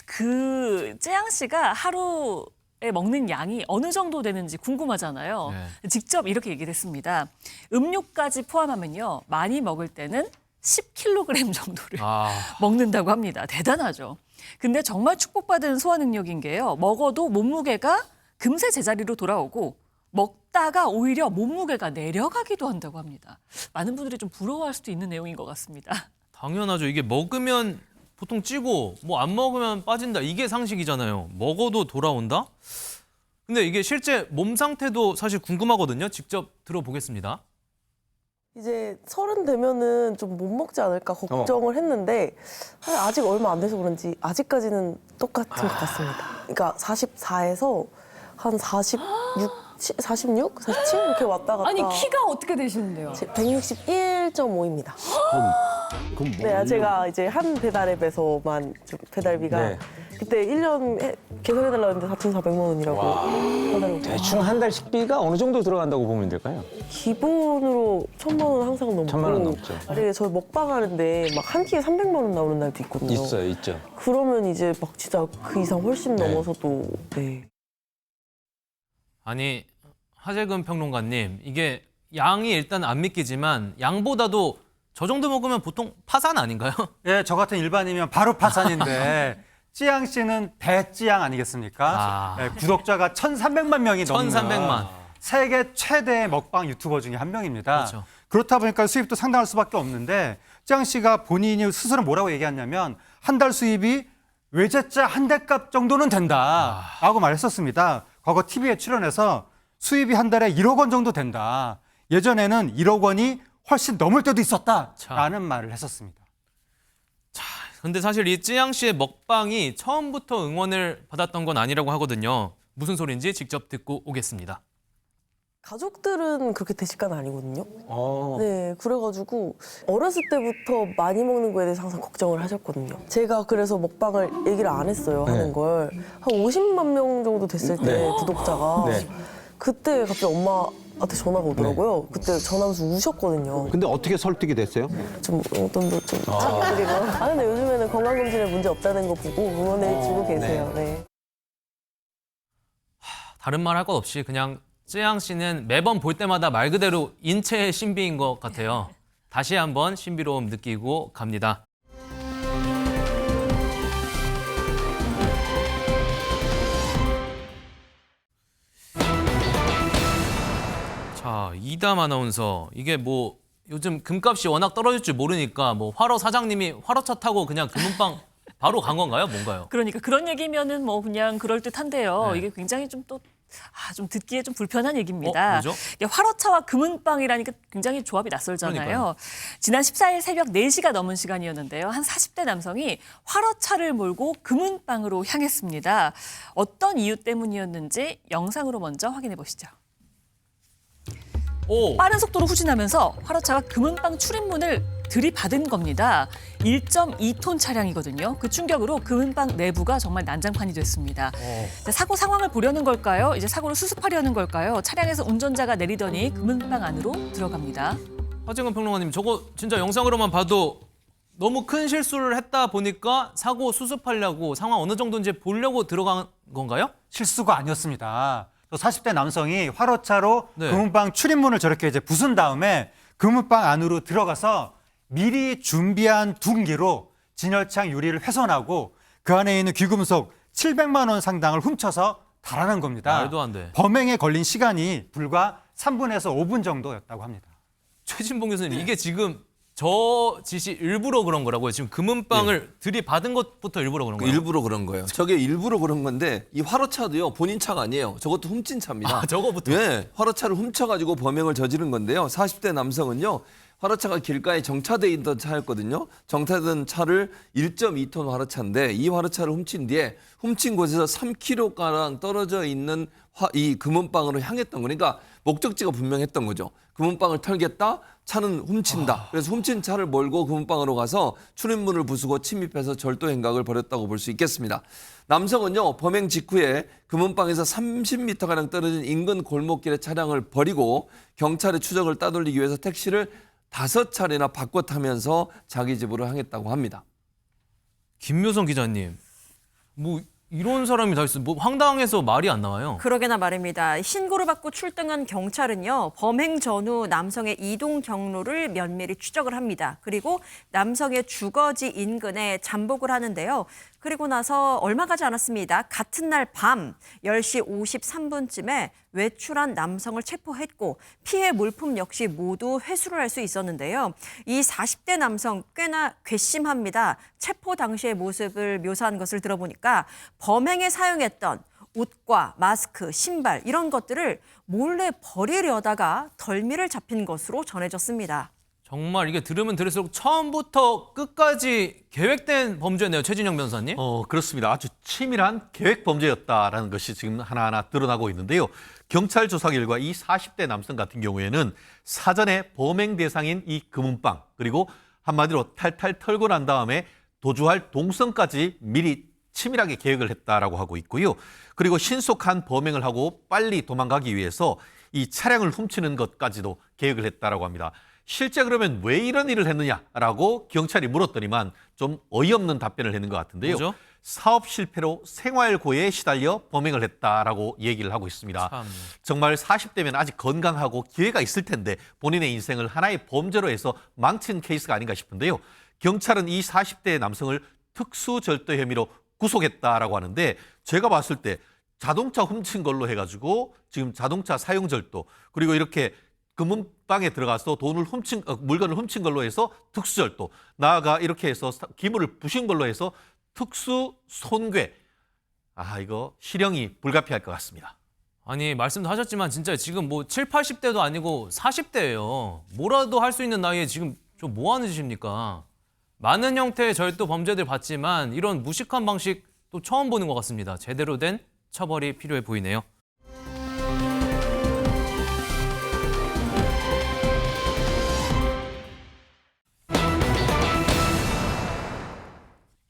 그 찌양 씨가 하루에 먹는 양이 어느 정도 되는지 궁금하잖아요. 네. 직접 이렇게 얘기를 했습니다. 음료까지 포함하면요. 많이 먹을 때는 10kg 정도를 먹는다고 합니다. 대단하죠. 근데 정말 축복받은 소화 능력인 게요. 먹어도 몸무게가 금세 제자리로 돌아오고 먹다가 오히려 몸무게가 내려가기도 한다고 합니다. 많은 분들이 좀 부러워할 수도 있는 내용인 것 같습니다. 당연하죠. 이게 먹으면 보통 찌고 뭐 안 먹으면 빠진다. 이게 상식이잖아요. 먹어도 돌아온다? 근데 이게 실제 몸 상태도 사실 궁금하거든요. 직접 들어보겠습니다. 이제 30 되면은 좀 못 먹지 않을까 걱정을 했는데 아직 얼마 안 돼서 그런지 아직까지는 똑같은 것 같습니다. 그러니까 44에서 한 46, 47 이렇게 왔다 갔다. 아니 키가 어떻게 되시는데요? 161.5입니다. 그럼 네, 제가 이제 한 배달앱에서만 좀 배달비가 네. 그때 1년 계산해달라고 했는데 4,400만 원이라고 하더라고요. 대충 한 달 식비가 어느 정도 들어간다고 보면 될까요? 기본으로 1,000만 원 항상 넘고 1,000만 원 넘죠. 만약에 저 먹방하는데 막 한 끼에 300만 원 나오는 날도 있거든요. 있어요, 있죠. 그러면 이제 막 진짜 그 이상 훨씬 네. 넘어서도 네. 아니, 하재근 평론가님, 이게 양이 일단 안 믿기지만 양보다도 저 정도 먹으면 보통 파산 아닌가요? 예, 저 같은 일반이면 바로 파산인데 찌양 씨는 대찌양 아니겠습니까? 예, 구독자가 1,300만 명이 넘는 1,300만. 세계 최대 먹방 유튜버 중에 한 명입니다. 그렇죠. 그렇다 보니까 수입도 상당할 수밖에 없는데 찌양 씨가 본인이 스스로 뭐라고 얘기했냐면 한 달 수입이 외제차 한 대 값 정도는 된다라고 말했었습니다. 과거 TV에 출연해서 수입이 한 달에 1억 원 정도 된다. 예전에는 1억 원이 훨씬 넘을 때도 있었다라는 말을 했었습니다. 근데 사실 이 찌양 씨의 먹방이 처음부터 응원을 받았던 건 아니라고 하거든요. 무슨 소리인지 직접 듣고 오겠습니다. 가족들은 그렇게 대식가는 아니거든요. 네, 그래가지고 어렸을 때부터 많이 먹는 거에 대해서 항상 걱정을 하셨거든요. 제가 그래서 먹방을 얘기를 안 했어요, 하는 걸. 한 50만 명 정도 됐을 때 구독자가. 네. 그때 갑자기 엄마한테 전화가 오더라고요. 그때 전화하면서 우셨거든요. 근데 어떻게 설득이 됐어요? 좀 돈도 좀 착드리고. 근데 요즘에는 건강검진에 문제 없다는 거 보고 응원해 주고 계세요. 네. 다른 말 할 것 없이 그냥 쯔양 씨는 매번 볼 때마다 말 그대로 인체의 신비인 것 같아요. 다시 한번 신비로움 느끼고 갑니다. 자, 이담 아나운서. 이게 뭐 요즘 금값이 워낙 떨어질 줄 모르니까 뭐 화로 사장님이 화로차 타고 그냥 금은방 바로 간 건가요? 뭔가요? 그러니까 그런 얘기면은 뭐 그냥 그럴듯한데요. 네. 이게 굉장히 좀 좀 듣기에 좀 불편한 얘기입니다. 뭐죠? 이게 화로차와 금은방이라니까 굉장히 조합이 낯설잖아요. 그러니까요. 지난 14일 새벽 4시가 넘은 시간이었는데요. 한 40대 남성이 화로차를 몰고 금은방으로 향했습니다. 어떤 이유 때문이었는지 영상으로 먼저 확인해 보시죠. 오, 빠른 속도로 후진하면서 화로차가 금은방 출입문을 들이받은 겁니다. 1.2톤 차량이거든요. 그 충격으로 금은방 내부가 정말 난장판이 됐습니다. 사고 상황을 보려는 걸까요? 이제 사고를 수습하려는 걸까요? 차량에서 운전자가 내리더니 금은방 안으로 들어갑니다. 하정은 평론가님, 저거 진짜 영상으로만 봐도 너무 큰 실수를 했다 보니까 사고 수습하려고 상황 어느 정도인지 보려고 들어간 건가요? 실수가 아니었습니다. 40대 남성이 화로차로 네. 금은방 출입문을 저렇게 이제 부순 다음에 금은방 안으로 들어가서 미리 준비한 둔기로 진열창 유리를 훼손하고 그 안에 있는 귀금속 700만 원 상당을 훔쳐서 달아난 겁니다. 말도 안 돼. 범행에 걸린 시간이 불과 3분에서 5분 정도였다고 합니다. 최진봉 교수님, 이게 지금 저 짓이 일부러 그런 거라고요? 지금 금은방을 들이받은 것부터 일부러 그런 거예요? 일부러 그런 거예요. 저게 일부러 그런 건데 이 화로차도요 본인 차가 아니에요. 저것도 훔친 차입니다. 아, 저거부터? 네, 화로차를 훔쳐가지고 범행을 저지른 건데요. 40대 남성은요 화로차가 길가에 정차돼 있던 차였거든요. 정차된 차를 1.2톤 화로차인데 이 화로차를 훔친 뒤에 훔친 곳에서 3km가량 떨어져 있는 이 금은방으로 향했던 거니까 목적지가 분명했던 거죠. 금은방을 털겠다, 차는 훔친다. 그래서 훔친 차를 몰고 금은방으로 가서 출입문을 부수고 침입해서 절도 행각을 벌였다고 볼 수 있겠습니다. 남성은요 범행 직후에 금은방에서 30m가량 떨어진 인근 골목길에 차량을 버리고 경찰의 추적을 따돌리기 위해서 택시를 5차례나 바꿔 타면서 자기 집으로 향했다고 합니다. 김묘성 기자님, 뭐 이런 사람이 다 있어. 뭐 황당해서 말이 안 나와요. 그러게나 말입니다. 신고를 받고 출동한 경찰은요, 범행 전후 남성의 이동 경로를 면밀히 추적을 합니다. 그리고 남성의 주거지 인근에 잠복을 하는데요. 그리고 나서 얼마 가지 않았습니다. 같은 날 밤 10시 53분쯤에 외출한 남성을 체포했고 피해 물품 역시 모두 회수를 할 수 있었는데요. 이 40대 남성 꽤나 괘씸합니다. 체포 당시의 모습을 묘사한 것을 들어보니까 범행에 사용했던 옷과 마스크, 신발 이런 것들을 몰래 버리려다가 덜미를 잡힌 것으로 전해졌습니다. 정말 이게 들으면 들을수록 처음부터 끝까지 계획된 범죄네요, 최진영 변호사님. 그렇습니다. 아주 치밀한 계획 범죄였다라는 것이 지금 하나하나 드러나고 있는데요. 경찰 조사 결과 이 40대 남성 같은 경우에는 사전에 범행 대상인 이 금은방 그리고 한마디로 탈탈 털고 난 다음에 도주할 동선까지 미리 치밀하게 계획을 했다라고 하고 있고요. 그리고 신속한 범행을 하고 빨리 도망가기 위해서 이 차량을 훔치는 것까지도 계획을 했다라고 합니다. 실제 그러면 왜 이런 일을 했느냐라고 경찰이 물었더니만 좀 어이없는 답변을 했는 것 같은데요. 뭐죠? 사업 실패로 생활고에 시달려 범행을 했다라고 얘기를 하고 있습니다. 참. 정말 40대면 아직 건강하고 기회가 있을 텐데 본인의 인생을 하나의 범죄로 해서 망친 케이스가 아닌가 싶은데요. 경찰은 이 40대 남성을 특수절도 혐의로 구속했다라고 하는데 제가 봤을 때 자동차 훔친 걸로 해가지고 지금 자동차 사용절도 그리고 이렇게 금은방에 들어가서 물건을 훔친 걸로 해서 특수절도 나아가 이렇게 해서 기물을 부신 걸로 해서 특수 손괴. 이거 실형이 불가피할 것 같습니다. 아니, 말씀도 하셨지만 진짜 지금 뭐 7, 80대도 아니고 40대예요. 뭐라도 할 수 있는 나이에 지금 좀 뭐 하는 짓입니까? 많은 형태의 절도 범죄들 봤지만 이런 무식한 방식 또 처음 보는 것 같습니다. 제대로 된 처벌이 필요해 보이네요.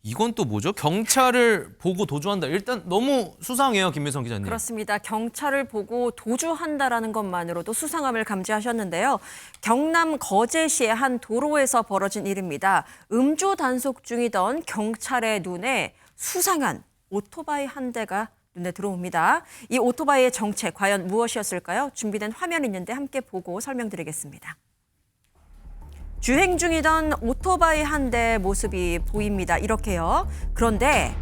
이건 또 뭐죠? 경찰을 보고 도주한다. 일단 너무 수상해요, 김미성 기자님. 그렇습니다. 경찰을 보고 도주한다라는 것만으로도 수상함을 감지하셨는데요. 경남 거제시의 한 도로에서 벌어진 일입니다. 음주 단속 중이던 경찰의 눈에 수상한 오토바이 한 대가 눈에 들어옵니다. 이 오토바이의 정체 과연 무엇이었을까요? 준비된 화면이 있는데 함께 보고 설명드리겠습니다. 주행 중이던 오토바이 한 대 모습이 보입니다. 이렇게요. 그런데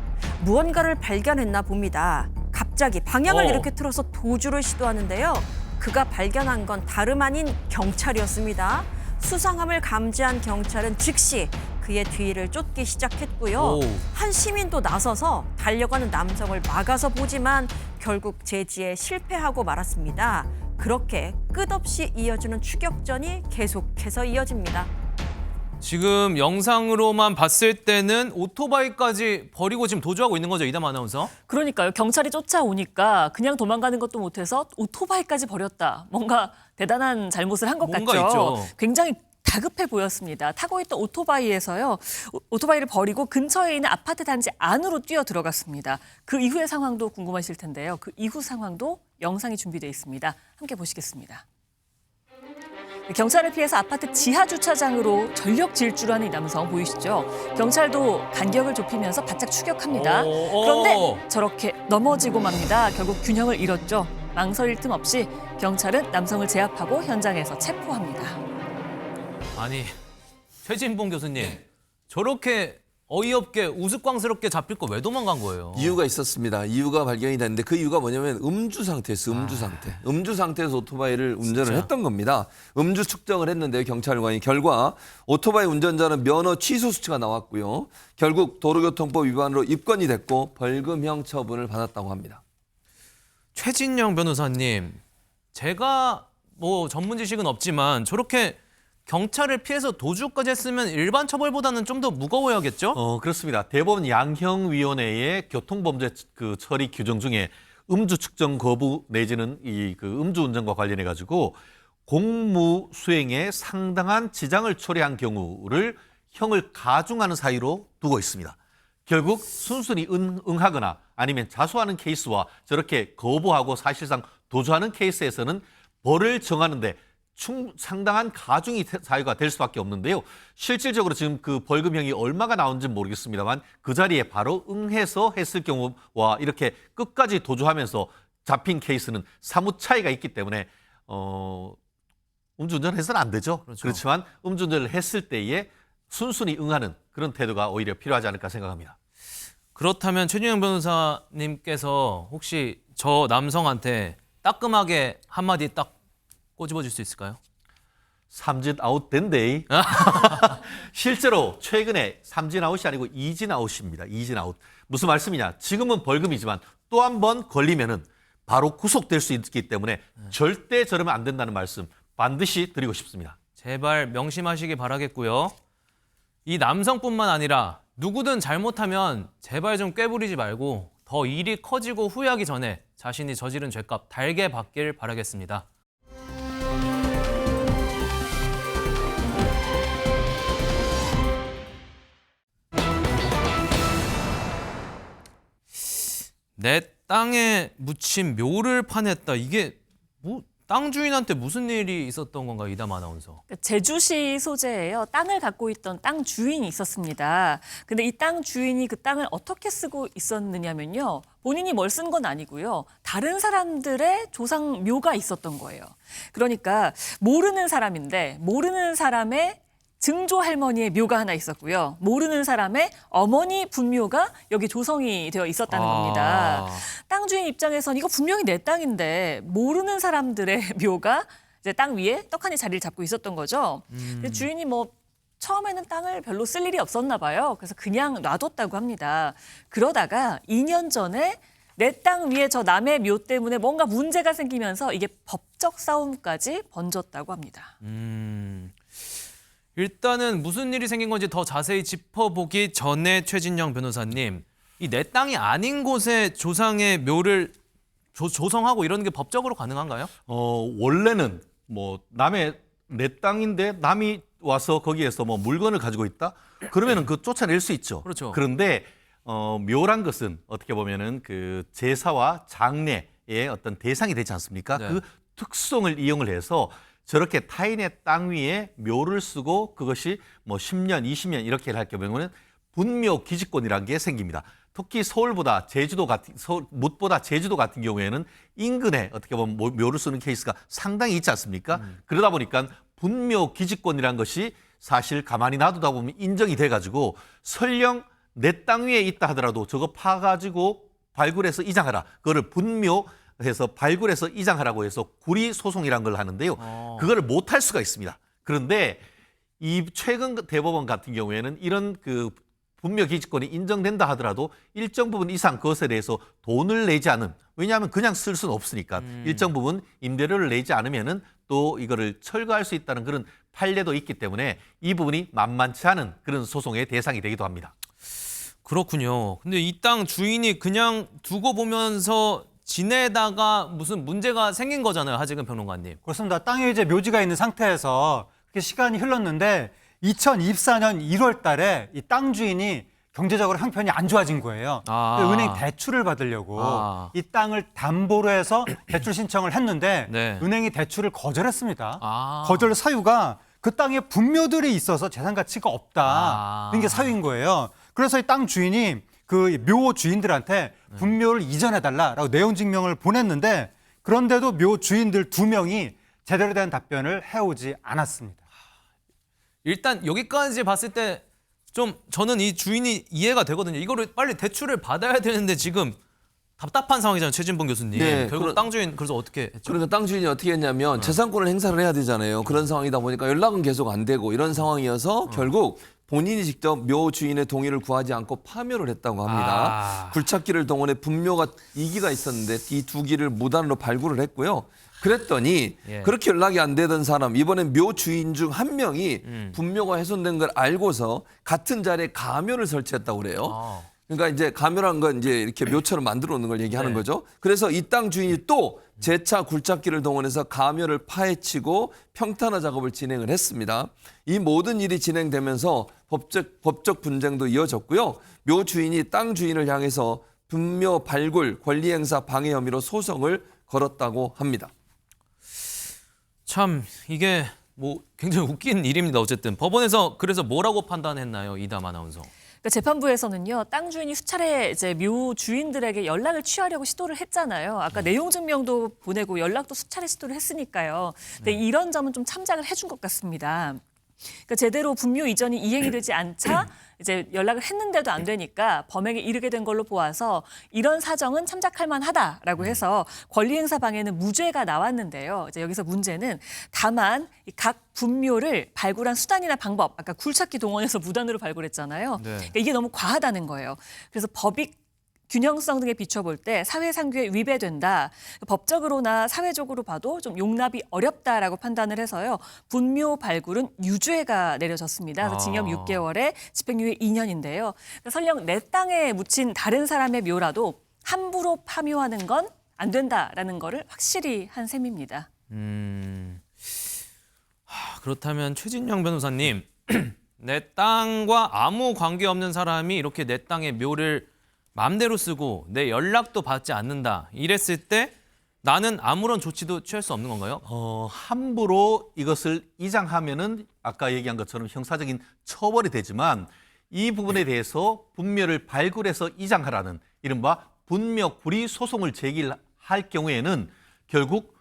무언가를 발견했나 봅니다. 갑자기 방향을 이렇게 틀어서 도주를 시도하는데요. 그가 발견한 건 다름 아닌 경찰이었습니다. 수상함을 감지한 경찰은 즉시 그의 뒤를 쫓기 시작했고요. 오. 한 시민도 나서서 달려가는 남성을 막아서 보지만 결국 제지에 실패하고 말았습니다. 그렇게 끝없이 이어지는 추격전이 계속해서 이어집니다. 지금 영상으로만 봤을 때는 오토바이까지 버리고 지금 도주하고 있는 거죠, 이담 아나운서? 그러니까요. 경찰이 쫓아오니까 그냥 도망가는 것도 못해서 오토바이까지 버렸다. 뭔가 대단한 잘못을 한 것 뭔가 같죠. 있죠. 굉장히 다급해 보였습니다. 타고 있던 오토바이에서요. 오토바이를 버리고 근처에 있는 아파트 단지 안으로 뛰어 들어갔습니다. 그 이후의 상황도 궁금하실 텐데요. 그 이후 상황도 영상이 준비되어 있습니다. 함께 보시겠습니다. 경찰을 피해서 아파트 지하 주차장으로 전력 질주하는 이 남성 보이시죠? 경찰도 간격을 좁히면서 바짝 추격합니다. 그런데 저렇게 넘어지고 맙니다. 결국 균형을 잃었죠. 망설일 틈 없이 경찰은 남성을 제압하고 현장에서 체포합니다. 아니, 최진봉 교수님, 저렇게 어이없게 우스꽝스럽게 잡힐 거 왜 도망간 거예요? 이유가 있었습니다. 이유가 발견이 됐는데 그 이유가 뭐냐면 음주 상태였어요. 음주 상태. 음주 상태에서 오토바이를 운전을 진짜? 했던 겁니다. 음주 측정을 했는데요. 경찰관이 결과 오토바이 운전자는 면허 취소 수치가 나왔고요. 결국 도로교통법 위반으로 입건이 됐고 벌금형 처분을 받았다고 합니다. 최진영 변호사님, 제가 뭐 전문 지식은 없지만 저렇게 경찰을 피해서 도주까지 했으면 일반 처벌보다는 좀 더 무거워야겠죠? 그렇습니다. 대법원 양형위원회의 교통범죄 처리 규정 중에 음주 측정 거부 내지는 이 음주 운전과 관련해 가지고 공무 수행에 상당한 지장을 초래한 경우를 형을 가중하는 사유로 두고 있습니다. 결국 순순히 응하거나 아니면 자수하는 케이스와 저렇게 거부하고 사실상 도주하는 케이스에서는 벌을 정하는데 상당한 가중이 사유가 될 수밖에 없는데요. 실질적으로 지금 그 벌금형이 얼마가 나온지는 모르겠습니다만 그 자리에 바로 응해서 했을 경우와 이렇게 끝까지 도주하면서 잡힌 케이스는 사뭇 차이가 있기 때문에 음주운전을 해서는 안 되죠. 그렇죠. 그렇지만 음주운전을 했을 때에 순순히 응하는 그런 태도가 오히려 필요하지 않을까 생각합니다. 그렇다면 최진영 변호사님께서 혹시 저 남성한테 따끔하게 한마디 딱 꼬집어 줄 수 있을까요? 삼진 아웃 된데이. 실제로 최근에 삼진 아웃이 아니고 이진 아웃입니다. 이진 아웃. 무슨 말씀이냐? 지금은 벌금이지만 또 한 번 걸리면은 바로 구속될 수 있기 때문에 절대 저러면 안 된다는 말씀 반드시 드리고 싶습니다. 제발 명심하시기 바라겠고요. 이 남성뿐만 아니라 누구든 잘못하면 제발 좀 꾀부리지 말고 더 일이 커지고 후회하기 전에 자신이 저지른 죄값 달게 받길 바라겠습니다. 내 땅에 묻힌 묘를 파냈다. 이게 뭐 땅 주인한테 무슨 일이 있었던 건가요, 이담 아나운서? 제주시 소재예요. 땅을 갖고 있던 땅 주인이 있었습니다. 근데 이 땅 주인이 그 땅을 어떻게 쓰고 있었느냐면요. 본인이 뭘 쓴 건 아니고요. 다른 사람들의 조상 묘가 있었던 거예요. 그러니까 모르는 사람인데 모르는 사람의 증조 할머니의 묘가 하나 있었고요. 모르는 사람의 어머니 분묘가 여기 조성이 되어 있었다는 겁니다. 땅 주인 입장에선 이거 분명히 내 땅인데 모르는 사람들의 묘가 이제 땅 위에 떡하니 자리를 잡고 있었던 거죠. 근데 주인이 뭐 처음에는 땅을 별로 쓸 일이 없었나 봐요. 그래서 그냥 놔뒀다고 합니다. 그러다가 2년 전에 내 땅 위에 저 남의 묘 때문에 뭔가 문제가 생기면서 이게 법적 싸움까지 번졌다고 합니다. 일단은 무슨 일이 생긴 건지 더 자세히 짚어보기 전에 최진영 변호사님, 이 내 땅이 아닌 곳에 조상의 묘를 조성하고 이런 게 법적으로 가능한가요? 원래는 뭐 내 땅인데 남이 와서 거기에서 뭐 물건을 가지고 있다? 그러면은 그 쫓아낼 수 있죠. 그렇죠. 그런데 묘란 것은 어떻게 보면은 그 제사와 장례의 어떤 대상이 되지 않습니까? 네. 그 특성을 이용을 해서 저렇게 타인의 땅 위에 묘를 쓰고 그것이 뭐 10년, 20년 이렇게 할 경우에는 분묘 기지권이라는 게 생깁니다. 특히 서울보다 제주도 같은 묻보다 제주도 같은 경우에는 인근에 어떻게 보면 묘를 쓰는 케이스가 상당히 있지 않습니까? 그러다 보니까 분묘 기지권이라는 것이 사실 가만히 놔두다 보면 인정이 돼가지고 설령 내 땅 위에 있다 하더라도 저거 파가지고 발굴해서 이장하라. 그거를 분묘해서 발굴해서 이장하라고 해서 구리 소송이라는 걸 하는데요. 그거를 못할 수가 있습니다. 그런데 이 최근 대법원 같은 경우에는 이런 그 분묘 기지권이 인정된다 하더라도 일정 부분 이상 그것에 대해서 돈을 내지 않은, 왜냐하면 그냥 쓸 수는 없으니까 일정 부분 임대료를 내지 않으면은 또 이거를 철거할 수 있다는 그런 판례도 있기 때문에 이 부분이 만만치 않은 그런 소송의 대상이 되기도 합니다. 그렇군요. 근데 이 땅 주인이 그냥 두고 보면서 지내다가 무슨 문제가 생긴 거잖아요, 하지금 평론가님. 그렇습니다. 땅에 이제 묘지가 있는 상태에서 그렇게 시간이 흘렀는데 2024년 1월 달에 이 땅 주인이 경제적으로 형편이 안 좋아진 거예요. 그래서 은행 대출을 받으려고 이 땅을 담보로 해서 대출 신청을 했는데 네. 은행이 대출을 거절했습니다. 거절 사유가 그 땅에 분묘들이 있어서 재산 가치가 없다. 이게 사유인 거예요. 그래서 이 땅 주인이 그 묘 주인들한테 분묘를 이전해달라라고 내용 증명을 보냈는데 그런데도 묘 주인들 2명이 제대로 된 답변을 해오지 않았습니다. 일단 여기까지 봤을 때 좀 저는 이 주인이 이해가 되거든요. 이거를 빨리 대출을 받아야 되는데 지금 답답한 상황이잖아요, 최진봉 교수님. 네, 결국 땅 주인 그래서 어떻게 했죠? 그러니까 땅 주인이 어떻게 했냐면 재산권을 행사를 해야 되잖아요. 그런 상황이다 보니까 연락은 계속 안 되고 이런 상황이어서 결국 본인이 직접 묘 주인의 동의를 구하지 않고 파묘를 했다고 합니다. 굴착기를 동원해 분묘가 2기가 있었는데 이 2기를 무단으로 발굴을 했고요. 그랬더니 그렇게 연락이 안 되던 사람, 이번엔 묘 주인 중 한 명이 분묘가 훼손된 걸 알고서 같은 자리에 가묘를 설치했다고 그래요. 그러니까 이제 가묘란 건 이제 이렇게 묘처럼 만들어 놓는 걸 얘기하는 거죠. 그래서 이 땅 주인이 또 재차 굴착기를 동원해서 가묘를 파헤치고 평탄화 작업을 진행을 했습니다. 이 모든 일이 진행되면서 법적 분쟁도 이어졌고요. 묘 주인이 땅 주인을 향해서 분묘 발굴 권리 행사 방해 혐의로 소송을 걸었다고 합니다. 참 이게 뭐 굉장히 웃긴 일입니다. 어쨌든 법원에서 그래서 뭐라고 판단했나요, 이담 아나운서? 그러니까 재판부에서는요, 땅 주인이 수차례 이제 묘 주인들에게 연락을 취하려고 시도를 했잖아요. 아까 내용 증명도 보내고 연락도 수차례 시도를 했으니까요. 근데 이런 점은 좀 참작을 해준 것 같습니다. 그러니까 제대로 분묘 이전이 이행이 되지 않자 이제 연락을 했는데도 안 되니까 범행에 이르게 된 걸로 보아서 이런 사정은 참작할 만하다라고 해서 권리행사 방해는 무죄가 나왔는데요. 이제 여기서 문제는 다만 각 분묘를 발굴한 수단이나 방법, 아까 굴착기 동원해서 무단으로 발굴했잖아요. 그러니까 이게 너무 과하다는 거예요. 그래서 법익 균형성 등에 비춰볼 때 사회상규에 위배된다. 법적으로나 사회적으로 봐도 좀 용납이 어렵다라고 판단을 해서요. 분묘 발굴은 유죄가 내려졌습니다. 그래서 징역 6개월에 집행유예 2년인데요. 설령 내 땅에 묻힌 다른 사람의 묘라도 함부로 파묘하는 건 안 된다라는 거를 확실히 한 셈입니다. 그렇다면 최진영 변호사님, 내 땅과 아무 관계없는 사람이 이렇게 내 땅의 묘를 마음대로 쓰고 내 연락도 받지 않는다. 이랬을 때 나는 아무런 조치도 취할 수 없는 건가요? 함부로 이것을 이장하면은 아까 얘기한 것처럼 형사적인 처벌이 되지만 이 부분에 대해서 분묘를 발굴해서 이장하라는 이른바 분묘 구리 소송을 제기할 경우에는 결국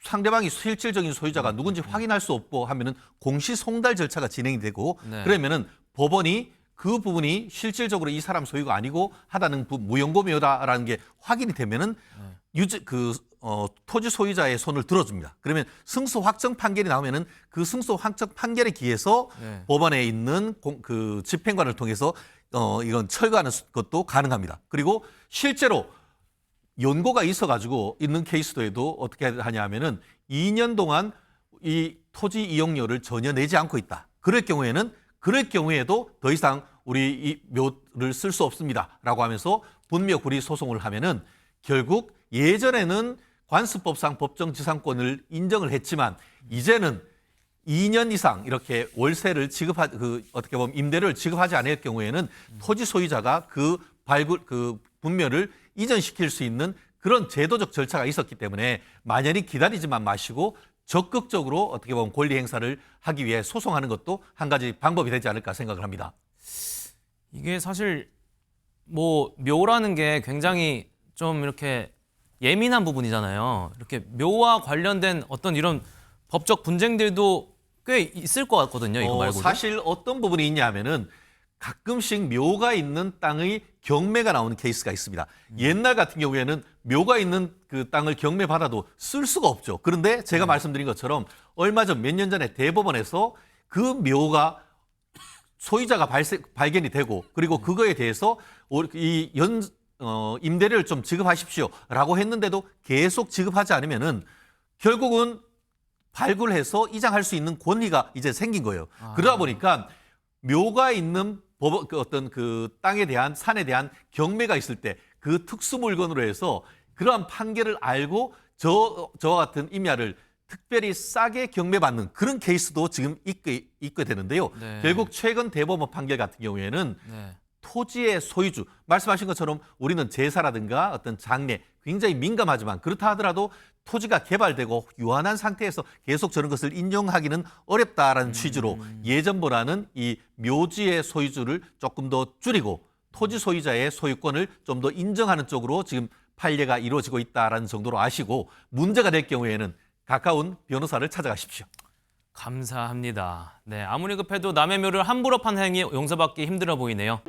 상대방이 실질적인 소유자가 누군지 확인할 수 없고 하면은 공시송달 절차가 진행이 되고 그러면은 법원이 그 부분이 실질적으로 이 사람 소유가 아니고 하다는 무용고묘다라는 게 확인이 되면은 토지 소유자의 손을 들어줍니다. 그러면 승소 확정 판결이 나오면은 그 승소 확정 판결에 기해서 법원에 있는 그 집행관을 통해서 이건 철거하는 것도 가능합니다. 그리고 실제로 연고가 있어가지고 있는 케이스도에도 어떻게 하냐면은 2년 동안 이 토지 이용료를 전혀 내지 않고 있다. 그럴 경우에도 더 이상 우리 이 묘를 쓸 수 없습니다라고 하면서 분묘 구리 소송을 하면은 결국 예전에는 관습법상 법정지상권을 인정을 했지만 이제는 2년 이상 이렇게 월세를 어떻게 보면 임대료를 지급하지 않을 경우에는 토지 소유자가 그 분묘를 이전시킬 수 있는 그런 제도적 절차가 있었기 때문에 만연히 기다리지만 마시고 적극적으로 어떻게 보면 권리 행사를 하기 위해 소송하는 것도 한 가지 방법이 되지 않을까 생각을 합니다. 이게 사실 뭐 묘라는 게 굉장히 좀 이렇게 예민한 부분이잖아요. 이렇게 묘와 관련된 어떤 이런 법적 분쟁들도 꽤 있을 것 같거든요. 이거 말고도. 사실 어떤 부분이 있냐면은 가끔씩 묘가 있는 땅의 경매가 나오는 케이스가 있습니다. 옛날 같은 경우에는 묘가 있는 그 땅을 경매 받아도 쓸 수가 없죠. 그런데 제가 말씀드린 것처럼 얼마 전 몇 년 전에 대법원에서 그 묘가 소유자가 발견이 되고 그리고 그거에 대해서 임대료를 좀 지급하십시오라고 했는데도 계속 지급하지 않으면은 결국은 발굴해서 이장할 수 있는 권리가 이제 생긴 거예요. 그러다 보니까 묘가 있는 어떤 그 땅에 대한 산에 대한 경매가 있을 때 그 특수 물건으로 해서 그러한 판결을 알고 저와 같은 임야를 특별히 싸게 경매받는 그런 케이스도 지금 있게 되는데요. 네. 결국 최근 대법원 판결 같은 경우에는 네. 토지의 소유주, 말씀하신 것처럼 우리는 제사라든가 어떤 장례 굉장히 민감하지만 그렇다 하더라도 토지가 개발되고 유한한 상태에서 계속 저런 것을 인정하기는 어렵다라는 취지로 예전보다는 이 묘지의 소유주를 조금 더 줄이고 토지 소유자의 소유권을 좀 더 인정하는 쪽으로 지금 판례가 이루어지고 있다라는 정도로 아시고 문제가 될 경우에는 가까운 변호사를 찾아가십시오. 감사합니다. 네, 아무리 급해도 남의 묘를 함부로 판 행위 용서받기 힘들어 보이네요.